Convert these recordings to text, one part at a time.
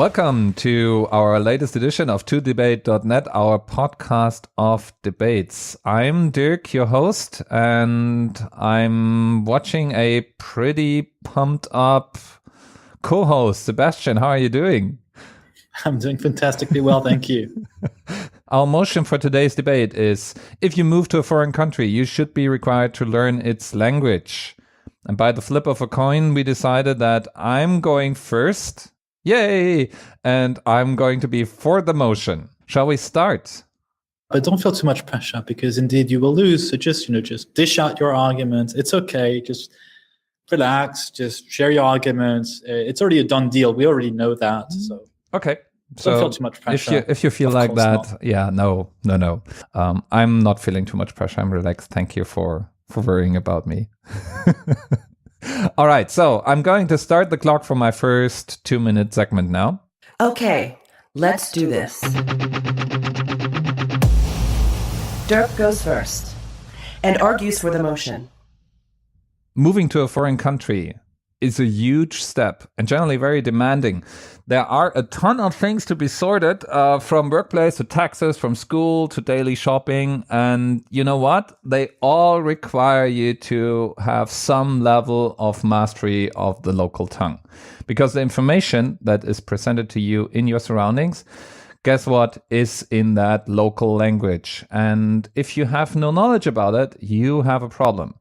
Welcome to our latest edition of 2debate.net, our podcast of debates. I'm Dirk, your host, and I'm watching a pretty pumped up co-host. Sebastian, how are you doing? I'm doing fantastically well, thank you. Our motion for today's debate is, if you move to a foreign country, you should be required to learn its language. And by the flip of a coin, we decided that I'm going first. Yay! And I'm going to be for the motion. Shall we start? But don't feel too much pressure because indeed you will lose. So just dish out your arguments. It's okay. Just relax. Just share your arguments. It's already a done deal. We already know that. So okay. Don't feel too much pressure. If you feel like that, not. Yeah, no. I'm not feeling too much pressure. I'm relaxed. Thank you for worrying about me. All right, so I'm going to start the clock for my first 2-minute segment now. Okay, let's do this. Dirk goes first and argues for the motion. Moving to a foreign country is a huge step and generally very demanding. There are a ton of things to be sorted, from workplace to taxes, from school to daily shopping. And you know what? They all require you to have some level of mastery of the local tongue. Because the information that is presented to you in your surroundings, guess what, is in that local language. And if you have no knowledge about it, you have a problem.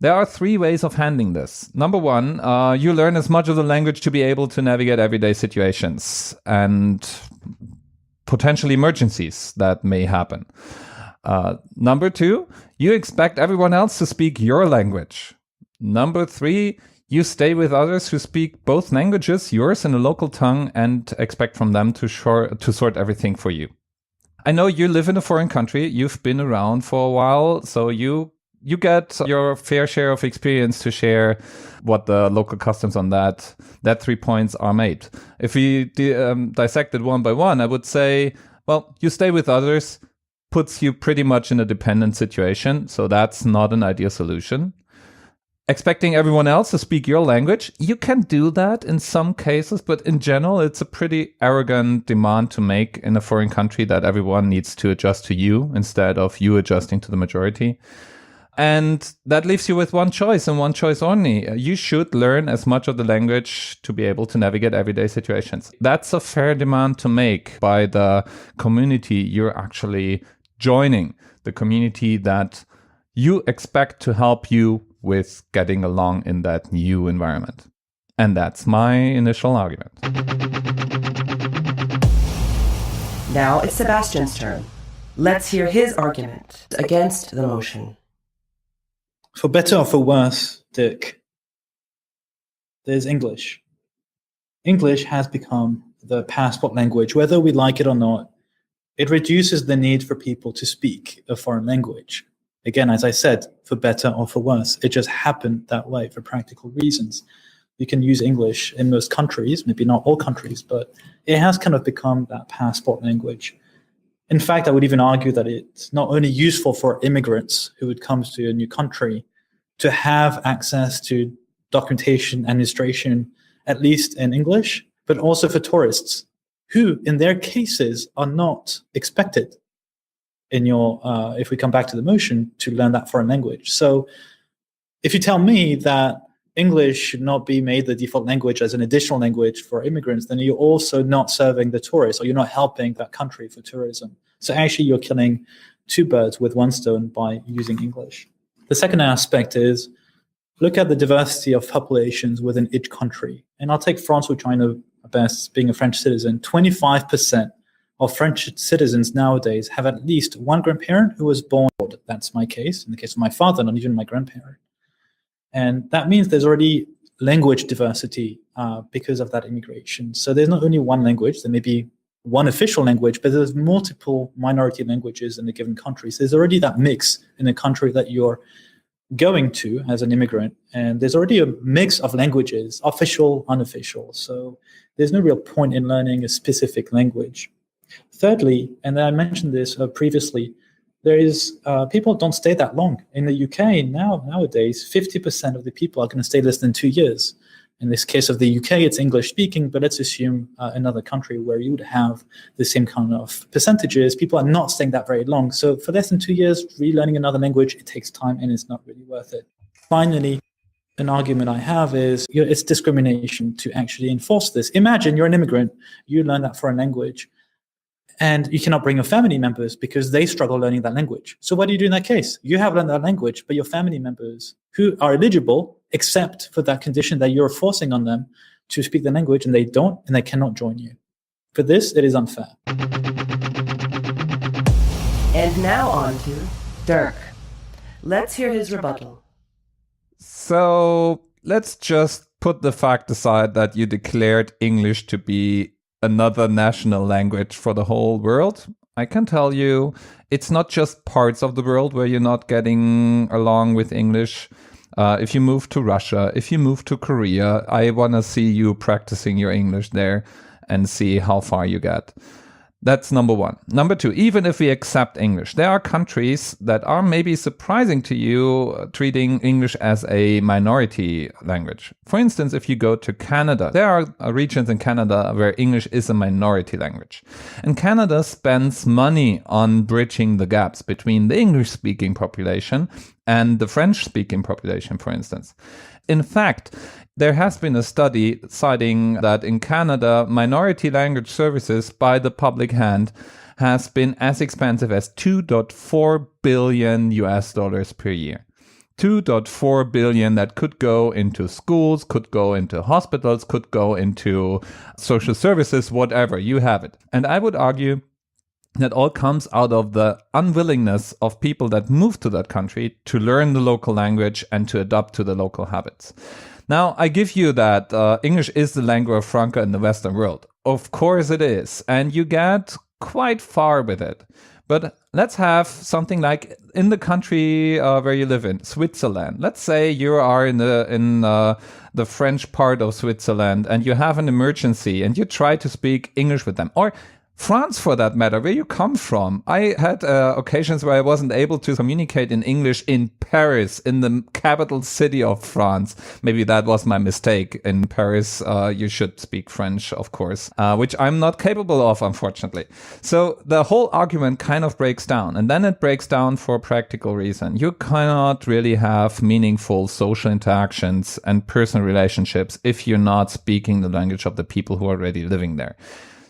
There are 3 ways of handling this. Number 1, you learn as much of the language to be able to navigate everyday situations and potentially emergencies that may happen. Number 2, you expect everyone else to speak your language. Number 3, you stay with others who speak both languages, yours and a local tongue, and expect from them to sort everything for you. I know you live in a foreign country. You've been around for a while, so you get your fair share of experience to share what the local customs on that 3 points are made. If we dissect it one by one, I would say, well, you stay with others puts you pretty much in a dependent situation. So that's not an ideal solution. Expecting everyone else to speak your language, you can do that in some cases, but in general, it's a pretty arrogant demand to make in a foreign country that everyone needs to adjust to you instead of you adjusting to the majority. And that leaves you with one choice and one choice only. You should learn as much of the language to be able to navigate everyday situations. That's a fair demand to make by the community you're actually joining, the community that you expect to help you with getting along in that new environment. And that's my initial argument. Now it's Sebastian's turn. Let's hear his argument against the motion. For better or for worse, Dirk, there's English. English has become the passport language, whether we like it or not. It reduces the need for people to speak a foreign language. Again, as I said, for better or for worse. It just happened that way for practical reasons. You can use English in most countries, maybe not all countries, but it has kind of become that passport language. In fact, I would even argue that it's not only useful for immigrants who would come to a new country to have access to documentation, administration, at least in English, but also for tourists who, in their cases, are not expected in if we come back to the motion, to learn that foreign language. So if you tell me that English should not be made the default language as an additional language for immigrants, then you're also not serving the tourists, or you're not helping that country for tourism. So actually, you're killing 2 birds with 1 stone by using English. The second aspect is, look at the diversity of populations within each country. And I'll take France, which I know best, being a French citizen. 25% of French citizens nowadays have at least one grandparent who was born abroad. That's my case. In the case of my father, not even my grandparent. And that means there's already language diversity because of that immigration. So there's not only one language, there may be one official language, but there's multiple minority languages in a given country. So there's already that mix in a country that you're going to as an immigrant. And there's already a mix of languages, official, unofficial. So there's no real point in learning a specific language. Thirdly, and I mentioned this previously, there is people don't stay that long. In the UK nowadays, 50% of the people are going to stay less than 2 years. In this case of the UK, it's English speaking, but let's assume another country where you would have the same kind of percentages. People are not staying that very long. So for less than 2 years, relearning another language, it takes time and it's not really worth it. Finally, an argument I have is it's discrimination to actually enforce this. Imagine you're an immigrant, you learn that foreign language, and you cannot bring your family members because they struggle learning that language. So what do you do in that case? You have learned that language, but your family members who are eligible, except for that condition that you're forcing on them to speak the language, and they don't, and they cannot join you. For this, it is unfair. And now on to Dirk. Let's hear his rebuttal. So let's just put the fact aside that you declared English to be another national language for the whole world. I can tell you it's not just parts of the world where you're not getting along with English. If you move to Russia, if you move to Korea, I want to see you practicing your English there and see how far you get. That's number one. Number two, even if we accept English, there are countries that are maybe surprising to you treating English as a minority language. For instance, if you go to Canada, there are regions in Canada where English is a minority language. And Canada spends money on bridging the gaps between the English-speaking population and the French-speaking population, for instance. In fact, there has been a study citing that in Canada, minority language services by the public hand has been as expensive as $2.4 billion US dollars per year. 2.4 billion that could go into schools, could go into hospitals, could go into social services, whatever, you have it. And I would argue that all comes out of the unwillingness of people that move to that country to learn the local language and to adapt to the local habits. Now, I give you that English is the lingua franca in the Western world. Of course it is. And you get quite far with it. But let's have something like in the country where you live in, Switzerland. Let's say you are in the French part of Switzerland and you have an emergency and you try to speak English with them. Or France, for that matter, where you come from. I had occasions where I wasn't able to communicate in English in Paris, in the capital city of France. Maybe that was my mistake. In Paris, you should speak French, of course, which I'm not capable of, unfortunately. So the whole argument kind of breaks down, and then it breaks down for a practical reason. You cannot really have meaningful social interactions and personal relationships if you're not speaking the language of the people who are already living there.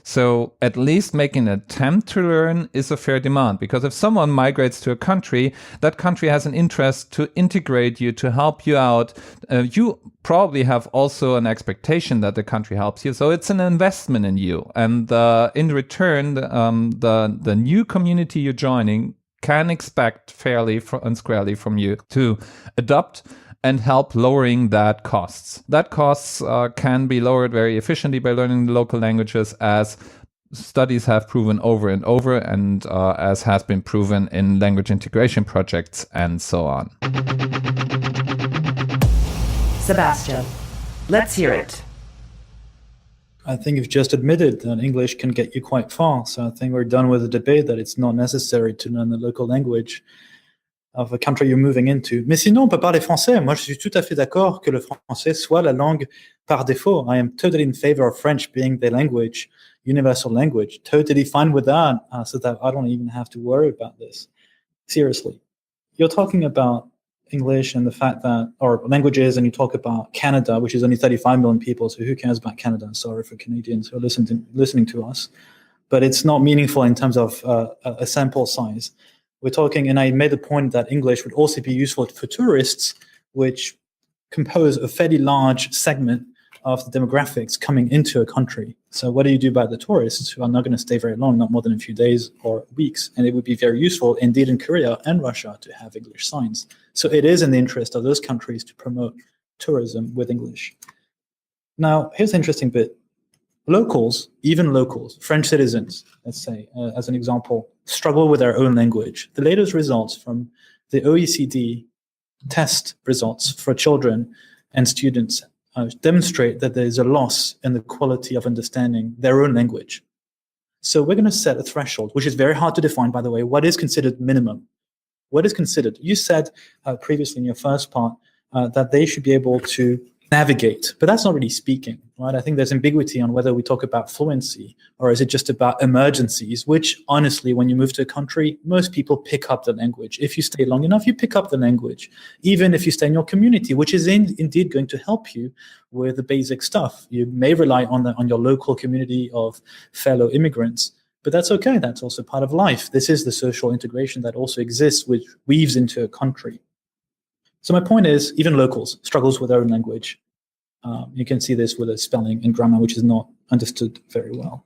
So at least making an attempt to learn is a fair demand, because if someone migrates to a country, that country has an interest to integrate you, to help you out. You probably have also an expectation that the country helps you. So it's an investment in you. And in return, the new community you're joining can expect fairly and squarely from you to adopt and help lowering that costs. That costs can be lowered very efficiently by learning the local languages, as studies have proven over and over, and as has been proven in language integration projects and so on. Sebastian, let's hear it. I think you've just admitted that English can get you quite far. So I think we're done with the debate that it's not necessary to learn the local language of a country you're moving into. Mais sinon, on peut parler français. Moi, je suis tout à fait d'accord que le français soit la langue par défaut. I am totally in favor of French being the language, universal language. Totally fine with that, so that I don't even have to worry about this. Seriously. You're talking about English and the fact that, or languages, and you talk about Canada, which is only 35 million people, so who cares about Canada? Sorry for Canadians who are listening to us. But it's not meaningful in terms of a sample size. We're talking, and I made the point that English would also be useful for tourists, which compose a fairly large segment of the demographics coming into a country. So what do you do about the tourists who are not going to stay very long, not more than a few days or weeks? And it would be very useful indeed in Korea and Russia to have English signs. So it is in the interest of those countries to promote tourism with English. Now, here's the interesting bit. Locals, even locals, French citizens, let's say, as an example, struggle with their own language. The latest results from the OECD test results for children and students demonstrate that there is a loss in the quality of understanding their own language. So we're going to set a threshold, which is very hard to define, by the way. What is considered minimum? What is considered? You said previously in your first part that they should be able to navigate, but that's not really speaking, right? I think there's ambiguity on whether we talk about fluency or is it just about emergencies, which honestly, when you move to a country, most people pick up the language. If you stay long enough, you pick up the language, even if you stay in your community, which is indeed going to help you with the basic stuff. You may rely on your local community of fellow immigrants, but that's okay. That's also part of life. This is the social integration that also exists, which weaves into a country. So my point is, even locals struggles with their own language. You can see this with the spelling and grammar, which is not understood very well.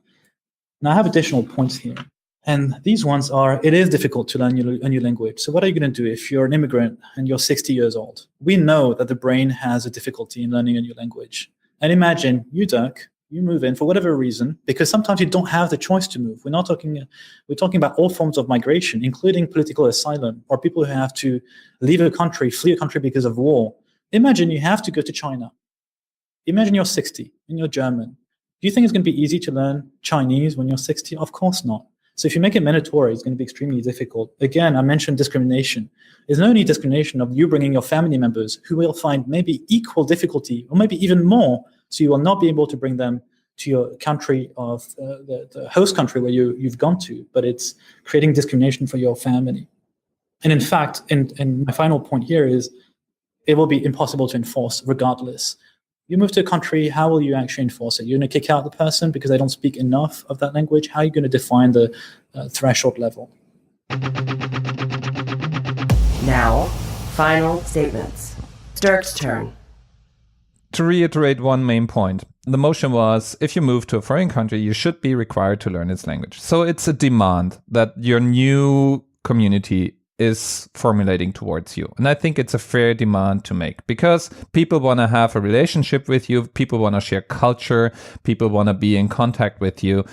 Now, I have additional points here. And these ones are, it is difficult to learn a new language. So what are you going to do if you're an immigrant and you're 60 years old? We know that the brain has a difficulty in learning a new language. And imagine you, Dirk, you move in for whatever reason, because sometimes you don't have the choice to move. We're talking about all forms of migration, including political asylum, or people who have to leave a country, flee a country because of war. Imagine you have to go to China. Imagine you're 60 and you're German. Do you think it's going to be easy to learn Chinese when you're 60? Of course not. So if you make it mandatory, it's going to be extremely difficult. Again, I mentioned discrimination. There's no need discrimination of you bringing your family members who will find maybe equal difficulty or maybe even more. So you will not be able to bring them to your country of the host country where you've gone to, but it's creating discrimination for your family. And in fact, and my final point here is it will be impossible to enforce regardless. You move to a country, how will you actually enforce it? You're going to kick out the person because they don't speak enough of that language? How are you going to define the threshold level? Now, final statements. Dirk's turn. To reiterate one main point, the motion was if you move to a foreign country, you should be required to learn its language. So it's a demand that your new community is formulating towards you. And I think it's a fair demand to make because people want to have a relationship with you. People want to share culture. People want to be in contact with you.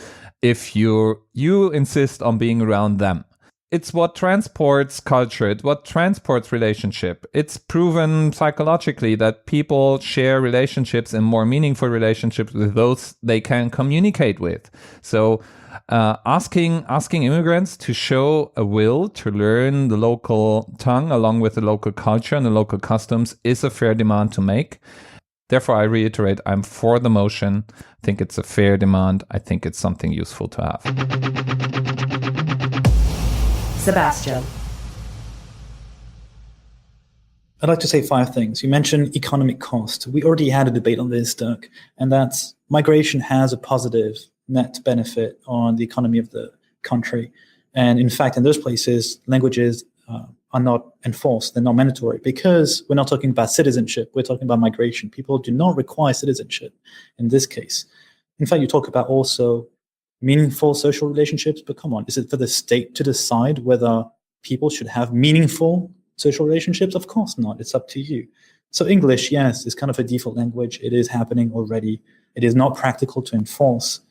If you insist on being around them. It's what transports culture. It's what transports relationship. It's proven psychologically that people share relationships and more meaningful relationships with those they can communicate with. So asking immigrants to show a will to learn the local tongue along with the local culture and the local customs is a fair demand to make. Therefore, I reiterate, I'm for the motion. I think it's a fair demand. I think it's something useful to have. Sebastian. I'd like to say 5 things. You mentioned economic cost. We already had a debate on this, Dirk, and that's migration has a positive net benefit on the economy of the country. And in fact, in those places, languages are not enforced. They're not mandatory because we're not talking about citizenship. We're talking about migration. People do not require citizenship in this case. In fact, you talk about also meaningful social relationships, but come on, is it for the state to decide whether people should have meaningful social relationships? Of course not. It's up to you. So English, yes, is kind of a default language. It is happening already. It is not practical to enforce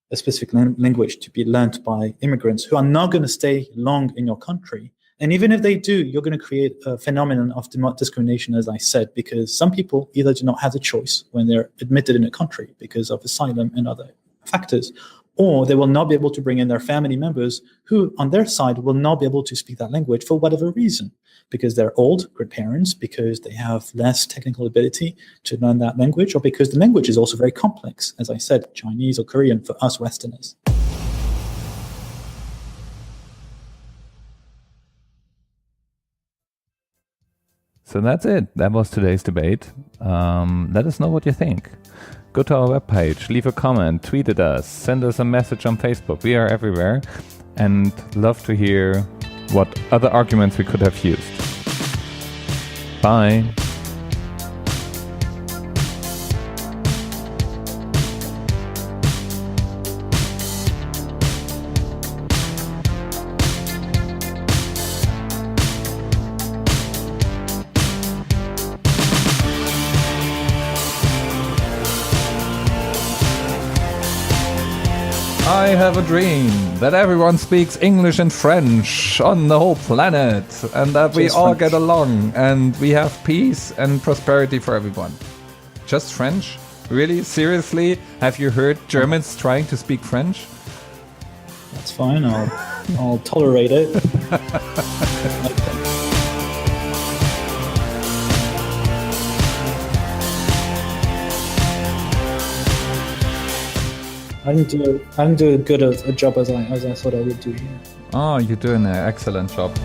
a specific language to be learned by immigrants who are not going to stay long in your country. And even if they do, you're going to create a phenomenon of discrimination, as I said, because some people either do not have the choice when they're admitted in a country because of asylum and other factors, or they will not be able to bring in their family members who, on their side, will not be able to speak that language for whatever reason, because they're old, grandparents, because they have less technical ability to learn that language, or because the language is also very complex, as I said, Chinese or Korean for us Westerners. So that's it. That was today's debate. Let us know what you think. Go to our webpage, leave a comment, tweet at us, send us a message on Facebook. We are everywhere and love to hear what other arguments we could have used. Bye. I have a dream that everyone speaks English and French on the whole planet and that we all get along and we have peace and prosperity for everyone. Just French? Really? Seriously? Have you heard Germans trying to speak French? That's fine. I'll tolerate it. I didn't do a good a job as I thought I would do here. Oh, you're doing an excellent job.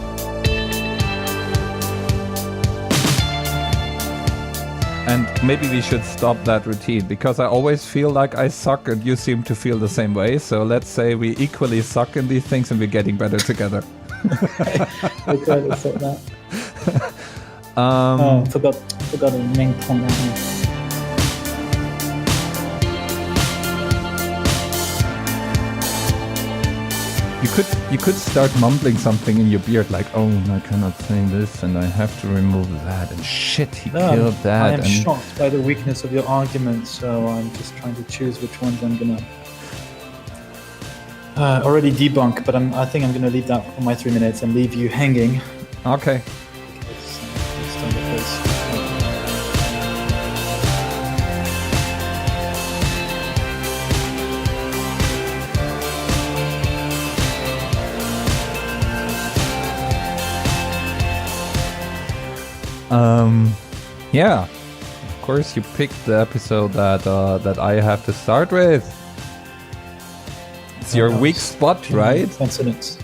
And maybe we should stop that routine, because I always feel like I suck and you seem to feel the same way. So let's say we equally suck in these things and we're getting better together. Okay, let's say that. Forgot the main point out here. You could start mumbling something in your beard, like, oh, I cannot say this and I have to remove that, and shit, he killed that. I am shocked by the weakness of your argument, so I'm just trying to choose which ones I'm gonna already debunk, but I think I'm gonna leave that for my 3 minutes and leave you hanging. Okay. Yeah, of course you picked the episode that I have to start with. It's your weak spot, right? Coincidence.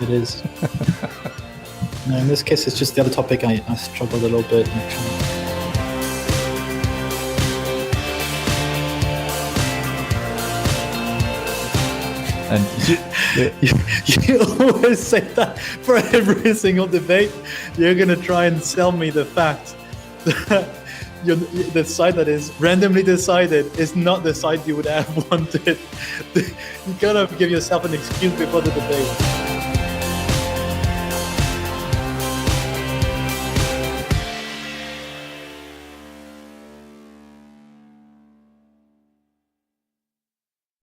It is. No, in this case, it's just the other topic I struggle a little bit. And you always say that for every single debate. You're gonna try and sell me the fact that the side that is randomly decided is not the side you would have wanted. You gotta give yourself an excuse before the debate.